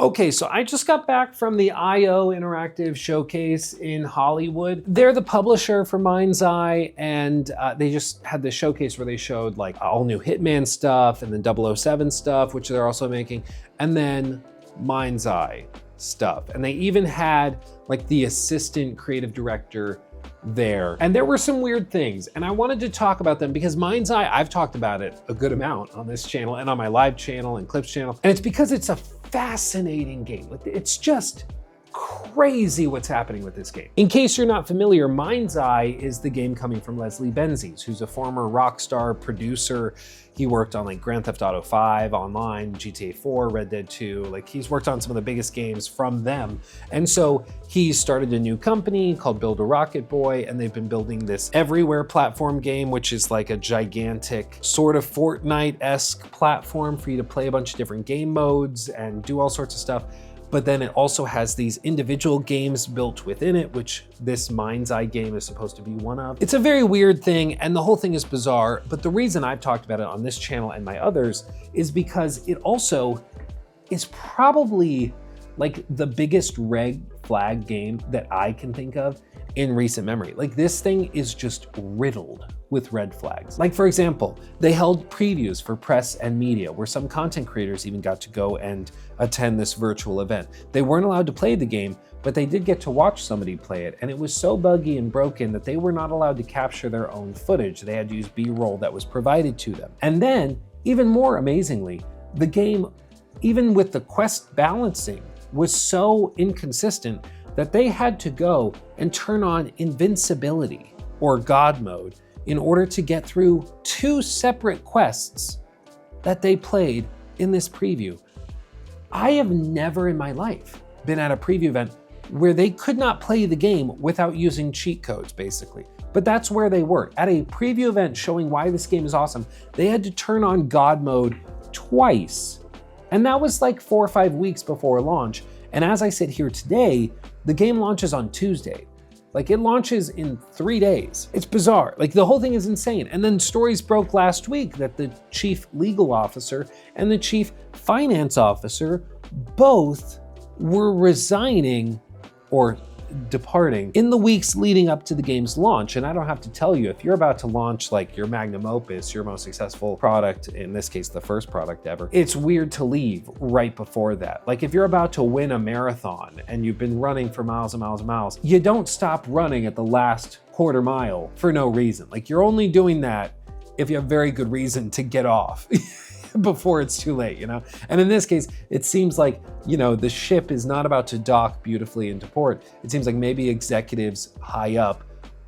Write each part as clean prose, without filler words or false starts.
Okay, so I just got back from the I/O Interactive Showcase in Hollywood. They're the publisher for MindsEye, and they just had this showcase where they showed like all new Hitman stuff and then 007 stuff, which they're also making, and then MindsEye stuff. And they even had like the assistant creative director there. And there were some weird things, and I wanted to talk about them because MindsEye, I've talked about it a good amount on this channel and on my live channel and clips channel, and it's because it's a fascinating game. Like, it's just crazy what's happening with this game. In case you're not familiar, MindsEye is the game coming from Leslie Benzies, who's a former Rockstar producer. He worked on like Grand Theft Auto 5 online, GTA 4, Red Dead 2. Like, he's worked on some of the biggest games from them. And so he started a new company called Build a Rocket Boy, and they've been building this everywhere platform game, which is like a gigantic sort of Fortnite-esque platform for you to play a bunch of different game modes and do all sorts of stuff. But then it also has these individual games built within it, which this MindsEye game is supposed to be one of. It's a very weird thing, and the whole thing is bizarre, but the reason I've talked about it on this channel and my others is because it also is probably like the biggest red flag game that I can think of in recent memory. Like, this thing is just riddled with red flags. Like, for example, they held previews for press and media where some content creators even got to go and attend this virtual event. They weren't allowed to play the game, but they did get to watch somebody play it, and it was so buggy and broken that they were not allowed to capture their own footage. They had to use B-roll that was provided to them. And then, even more amazingly, the game, even with the quest balancing, was so inconsistent that they had to go and turn on invincibility, or God mode, in order to get through 2 separate quests that they played in this preview. I have never in my life been at a preview event where they could not play the game without using cheat codes, basically. But that's where they were. At a preview event showing why this game is awesome, they had to turn on God mode twice. And that was like 4 or 5 weeks before launch. And as I sit here today, the game launches on Tuesday. Like, it launches in 3 days. It's bizarre. Like, the whole thing is insane. And then stories broke last week that the chief legal officer and the chief finance officer both were resigning or departing in the weeks leading up to the game's launch. And I don't have to tell you, if you're about to launch like your magnum opus, your most successful product, in this case, the first product ever, it's weird to leave right before that. Like, if you're about to win a marathon and you've been running for miles and miles and miles, you don't stop running at the last quarter mile for no reason. Like, you're only doing that if you have very good reason to get off. Before it's too late, you know? And in this case, it seems like, you know, the ship is not about to dock beautifully into port. It seems like maybe executives high up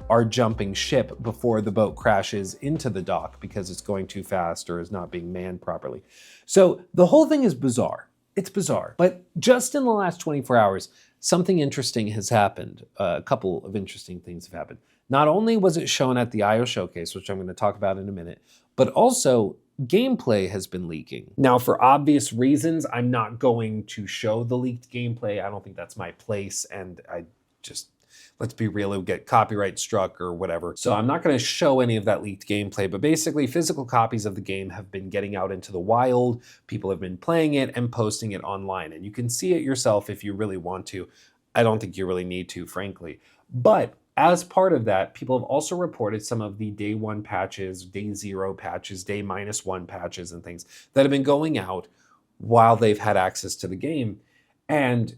are jumping ship before the boat crashes into the dock because it's going too fast or is not being manned properly. So the whole thing is bizarre. It's bizarre. But just in the last 24 hours, something interesting has happened. A couple of interesting things have happened. Not only was it shown at the I/O Showcase, which I'm going to talk about in a minute, but also gameplay has been leaking. Now, for obvious reasons, I'm not going to show the leaked gameplay. I don't think that's my place, and I just, let's be real, it would get copyright struck or whatever. So I'm not going to show any of that leaked gameplay, but basically physical copies of the game have been getting out into the wild. People have been playing it and posting it online, and you can see it yourself if you really want to. I don't think you really need to, frankly. But as part of that, people have also reported some of the day 1 patches, day 0 patches, day -1 patches and things that have been going out while they've had access to the game. And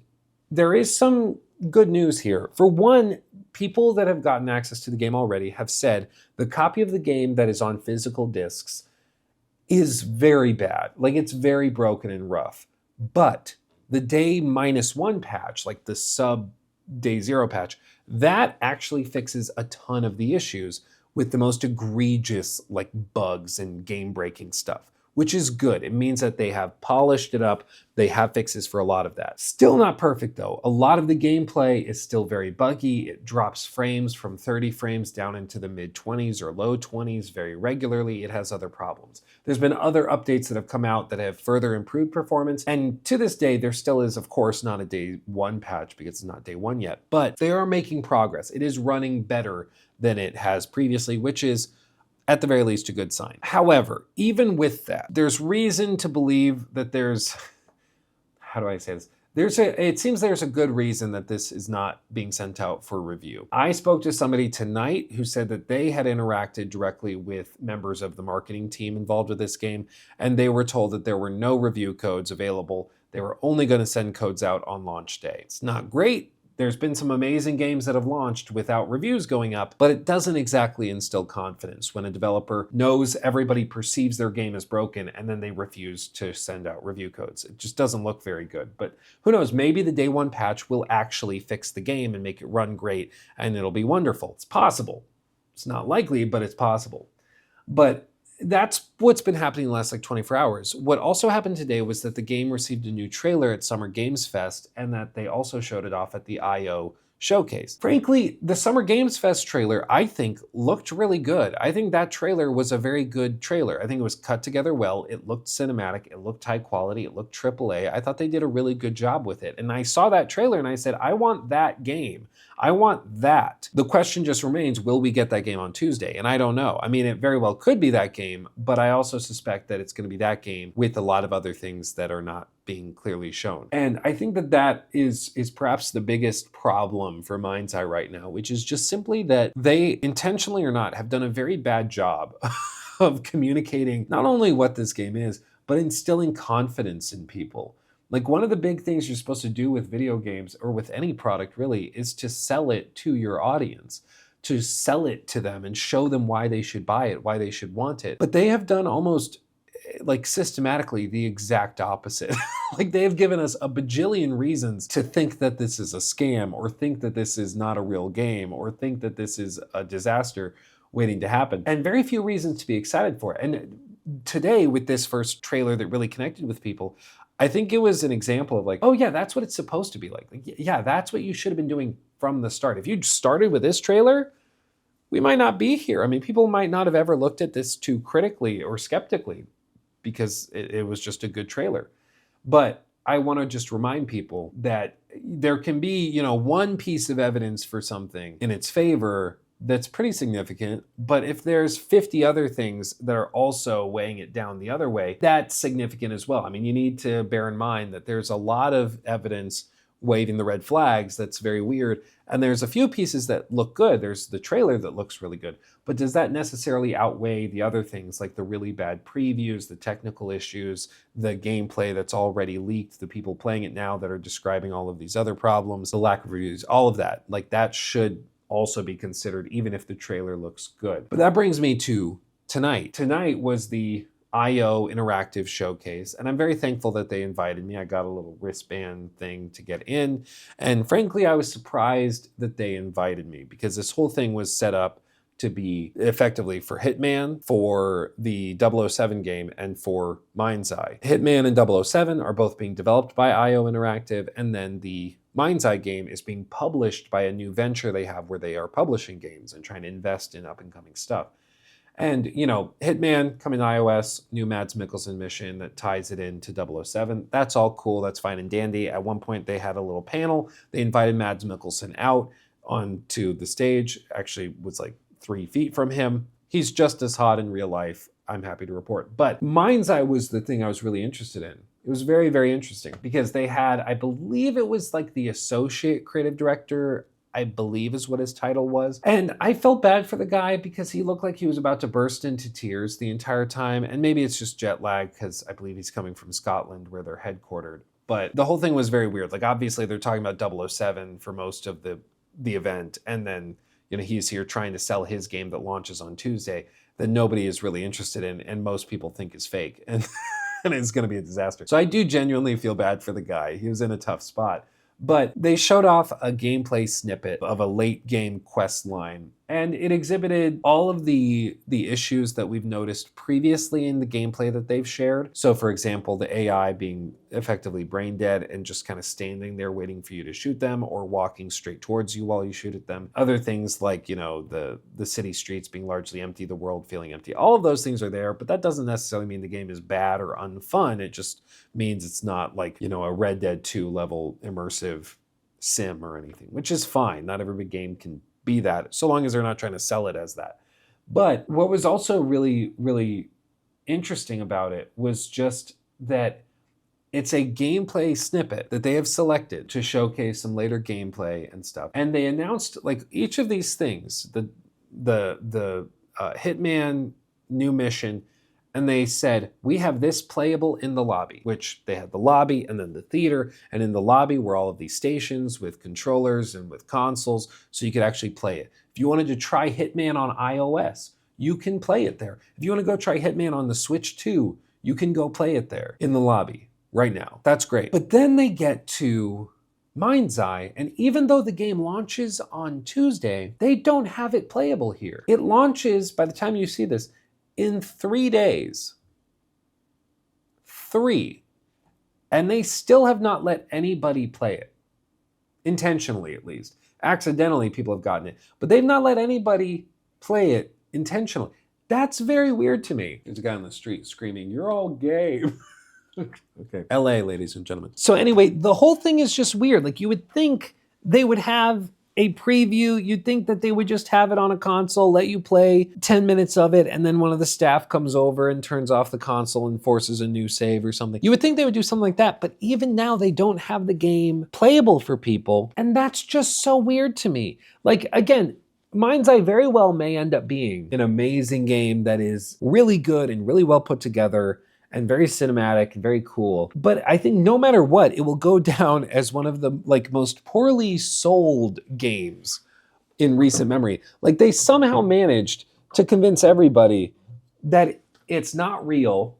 there is some good news here. For one, people that have gotten access to the game already have said the copy of the game that is on physical discs is very bad. Like, it's very broken and rough. But the day -1 patch, like the sub day 0 patch, that actually fixes a ton of the issues with the most egregious like bugs and game-breaking stuff, which is good. It means that they have polished it up. They have fixes for a lot of that. Still not perfect though. A lot of the gameplay is still very buggy. It drops frames from 30 frames down into the mid-20s or low 20s very regularly. It has other problems. There's been other updates that have come out that have further improved performance. And to this day, there still is, of course, not a day 1 patch because it's not day 1 yet, but they are making progress. It is running better than it has previously, which is at the very least a good sign. However, even with that, there's reason to believe that there's, how do I say this? It seems there's a good reason that this is not being sent out for review. I spoke to somebody tonight who said that they had interacted directly with members of the marketing team involved with this game, and they were told that there were no review codes available. They were only going to send codes out on launch day. It's not great. There's been some amazing games that have launched without reviews going up, but it doesn't exactly instill confidence when a developer knows everybody perceives their game as broken and then they refuse to send out review codes. It just doesn't look very good. But who knows, maybe the day one patch will actually fix the game and make it run great and it'll be wonderful. It's possible. It's not likely, but it's possible. But that's what's been happening in the last 24 hours. What also happened today was that the game received a new trailer at Summer Games Fest and that they also showed it off at the I/O showcase. Frankly, the Summer Games Fest trailer, I think, looked really good. I think that trailer was a very good trailer. I think it was cut together well. It looked cinematic. It looked high quality. It looked AAA. I thought they did a really good job with it. And I saw that trailer and I said, I want that game. I want that. The question just remains, will we get that game on Tuesday? And I don't know. I mean, it very well could be that game, but I also suspect that it's going to be that game with a lot of other things that are not being clearly shown. And I think that is perhaps the biggest problem for MindsEye right now, which is just simply that they, intentionally or not, have done a very bad job of communicating not only what this game is, but instilling confidence in people. Like, one of the big things you're supposed to do with video games, or with any product really, is to sell it to your audience, to sell it to them and show them why they should buy it, why they should want it. But they have done almost systematically the exact opposite. Like, they have given us a bajillion reasons to think that this is a scam, or think that this is not a real game, or think that this is a disaster waiting to happen, and very few reasons to be excited for it. And today, with this first trailer that really connected with people, I think it was an example of oh yeah, that's what it's supposed to be like. Yeah, that's what you should have been doing from the start. If you'd started with this trailer, we might not be here. I mean, people might not have ever looked at this too critically or skeptically because it was just a good trailer. But I want to just remind people that there can be, one piece of evidence for something in its favor that's pretty significant, but if there's 50 other things that are also weighing it down the other way, that's significant as well. I mean, you need to bear in mind that there's a lot of evidence waving the red flags that's very weird, and there's a few pieces that look good. There's the trailer that looks really good, but does that necessarily outweigh the other things, like the really bad previews, the technical issues, the gameplay that's already leaked, the people playing it now that are describing all of these other problems, the lack of reviews, all of that? That should also be considered, even if the trailer looks good. But that brings me to tonight. Tonight was the I/O interactive showcase, and I'm very thankful that they invited me. I got a little wristband thing to get in, and frankly, I was surprised that they invited me, because this whole thing was set up to be effectively for Hitman, for the 007 game, and for MindsEye. Hitman and 007 are both being developed by I/O Interactive, and then the MindsEye game is being published by a new venture they have where they are publishing games and trying to invest in up-and-coming stuff. And, Hitman coming to iOS, new Mads Mikkelsen mission that ties it into 007. That's all cool. That's fine and dandy. At one point, they had a little panel. They invited Mads Mikkelsen out onto the stage. Actually, was 3 feet from him. He's just as hot in real life, I'm happy to report. But MindsEye was the thing I was really interested in. It was very, very interesting because they had, I believe it was the associate creative director, I believe is what his title was. And I felt bad for the guy because he looked like he was about to burst into tears the entire time. And maybe it's just jet lag because I believe he's coming from Scotland where they're headquartered. But the whole thing was very weird. Obviously they're talking about 007 for most of the event. And then, he's here trying to sell his game that launches on Tuesday that nobody is really interested in and most people think is fake. And it's going to be a disaster. So I do genuinely feel bad for the guy. He was in a tough spot. But they showed off a gameplay snippet of a late game quest line, and it exhibited all of the issues that we've noticed previously in the gameplay that they've shared. So for example, the AI being effectively brain dead and just kind of standing there waiting for you to shoot them or walking straight towards you while you shoot at them. Other things like, the city streets being largely empty, the world feeling empty. All of those things are there, but that doesn't necessarily mean the game is bad or unfun. It just means it's not a Red Dead 2 level immersive sim or anything, which is fine. Not every game can be that, so long as they're not trying to sell it as that. But what was also really, really interesting about it was just that It's a gameplay snippet that they have selected to showcase some later gameplay and stuff. And they announced like each of these things, the Hitman new mission, and they said, we have this playable in the lobby, which they had the lobby and then the theater, and in the lobby were all of these stations with controllers and with consoles, so you could actually play it. If you wanted to try Hitman on iOS, you can play it there. If you want to go try Hitman on the Switch 2, you can go play it there in the lobby right now. That's great. But then they get to MindsEye, and even though the game launches on Tuesday, they don't have it playable here. It launches, by the time you see this, in 3 days. 3. And they still have not let anybody play it. Intentionally, at least. Accidentally, people have gotten it. But they've not let anybody play it intentionally. That's very weird to me. There's a guy on the street screaming, "You're all gay." Okay. LA, ladies and gentlemen. So anyway, the whole thing is just weird. Like, you would think they would have a preview. You'd think that they would just have it on a console, let you play 10 minutes of it, and then one of the staff comes over and turns off the console and forces a new save or something. You would think they would do something like that, but even now they don't have the game playable for people, and that's just so weird to me. Like, again, MindsEye very well may end up being an amazing game that is really good and really well put together and very cinematic and very cool. But I think no matter what, it will go down as one of the most poorly sold games in recent memory. Like, they somehow managed to convince everybody that it's not real,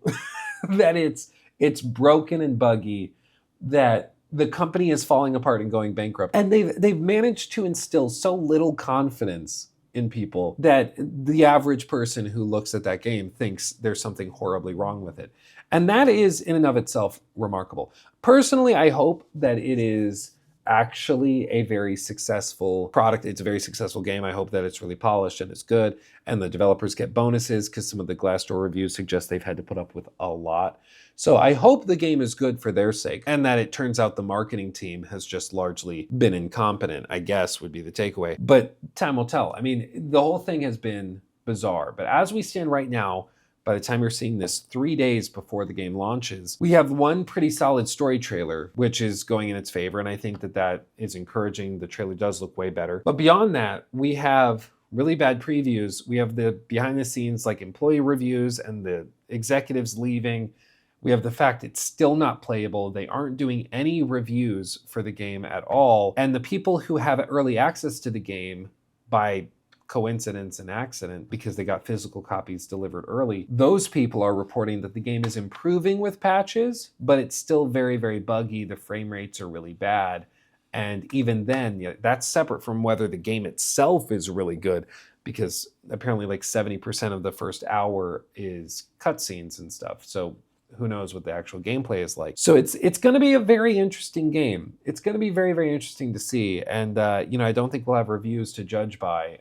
that it's broken and buggy, that the company is falling apart and going bankrupt. And they've managed to instill so little confidence in people that the average person who looks at that game thinks there's something horribly wrong with it. And that is in and of itself remarkable. Personally, I hope that it is actually a very successful product. It's a very successful game. I hope that it's really polished and it's good, and the developers get bonuses, because some of the Glassdoor reviews suggest they've had to put up with a lot. So I hope the game is good for their sake, and that it turns out the marketing team has just largely been incompetent, I guess would be the takeaway. But time will tell. I mean, the whole thing has been bizarre. But as we stand right now, by the time you're seeing this 3 days before the game launches, we have one pretty solid story trailer, which is going in its favor, and I think that that is encouraging. The trailer does look way better. But beyond that, we have really bad previews. We have the behind the scenes employee reviews and the executives leaving. We have the fact it's still not playable. They aren't doing any reviews for the game at all. And the people who have early access to the game by coincidence and accident, because they got physical copies delivered early, those people are reporting that the game is improving with patches, but it's still very, very buggy. The frame rates are really bad. And even then, that's separate from whether the game itself is really good, because apparently 70% of the first hour is cutscenes and stuff. So who knows what the actual gameplay is like. So it's going to be a very interesting game. It's going to be very, very interesting to see. And, I don't think we'll have reviews to judge by,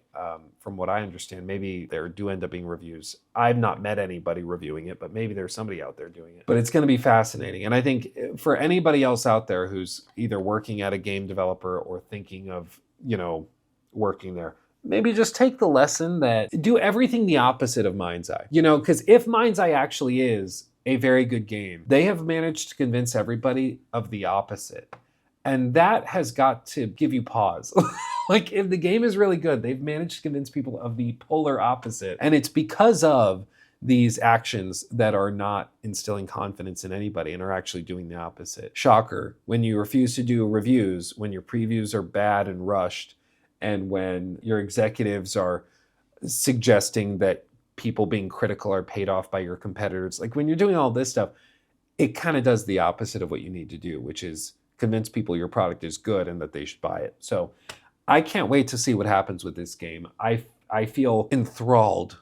from what I understand. Maybe there do end up being reviews. I've not met anybody reviewing it, but maybe there's somebody out there doing it. But it's going to be fascinating. And I think for anybody else out there who's either working at a game developer or thinking of, working there, maybe just take the lesson that do everything the opposite of MindsEye. Because if MindsEye actually is a very good game, they have managed to convince everybody of the opposite. And that has got to give you pause. If the game is really good, they've managed to convince people of the polar opposite. And it's because of these actions that are not instilling confidence in anybody and are actually doing the opposite. Shocker. When you refuse to do reviews, when your previews are bad and rushed, and when your executives are suggesting that people being critical are paid off by your competitors. When you're doing all this stuff, it kind of does the opposite of what you need to do, which is convince people your product is good and that they should buy it. So I can't wait to see what happens with this game. I feel enthralled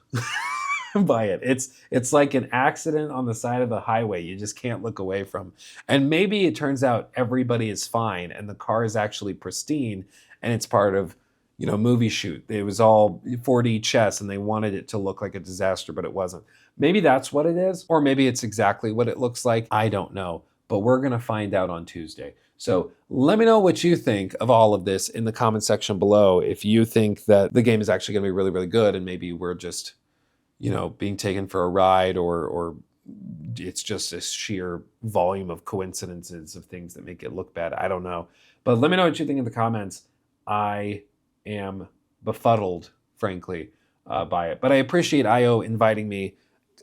by it. It's like an accident on the side of the highway you just can't look away from. And maybe it turns out everybody is fine and the car is actually pristine and it's part of movie shoot. It was all 4D chess and they wanted it to look like a disaster, but it wasn't. Maybe that's what it is, or maybe it's exactly what it looks like. I don't know, but we're going to find out on Tuesday. So let me know what you think of all of this in the comment section below. If you think that the game is actually going to be really, really good and maybe we're just, being taken for a ride or it's just a sheer volume of coincidences of things that make it look bad. I don't know. But let me know what you think in the comments. I am befuddled, frankly, by it. But I appreciate IO inviting me.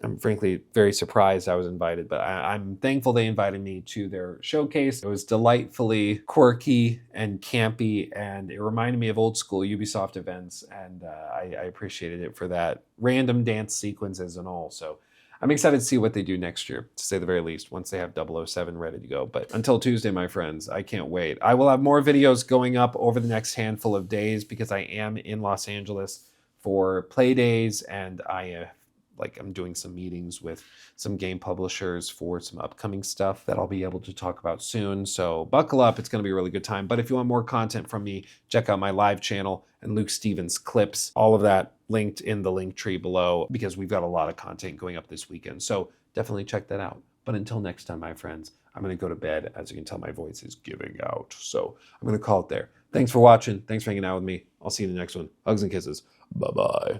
I'm frankly very surprised I was invited, but I'm thankful they invited me to their showcase. It was delightfully quirky and campy, and it reminded me of old school Ubisoft events, and I appreciated it for that. Random dance sequences and all. So I'm excited to see what they do next year, to say the very least, once they have 007 ready to go. But until Tuesday, my friends, I can't wait. I will have more videos going up over the next handful of days because I am in Los Angeles for play days, and I'm doing some meetings with some game publishers for some upcoming stuff that I'll be able to talk about soon. So buckle up, it's gonna be a really good time. But if you want more content from me, check out my live channel and Luke Stevens clips. All of that linked in the link tree below because we've got a lot of content going up this weekend. So definitely check that out. But until next time, my friends, I'm gonna go to bed. As you can tell, my voice is giving out. So I'm gonna call it there. Thanks for watching. Thanks for hanging out with me. I'll see you in the next one. Hugs and kisses. Bye-bye.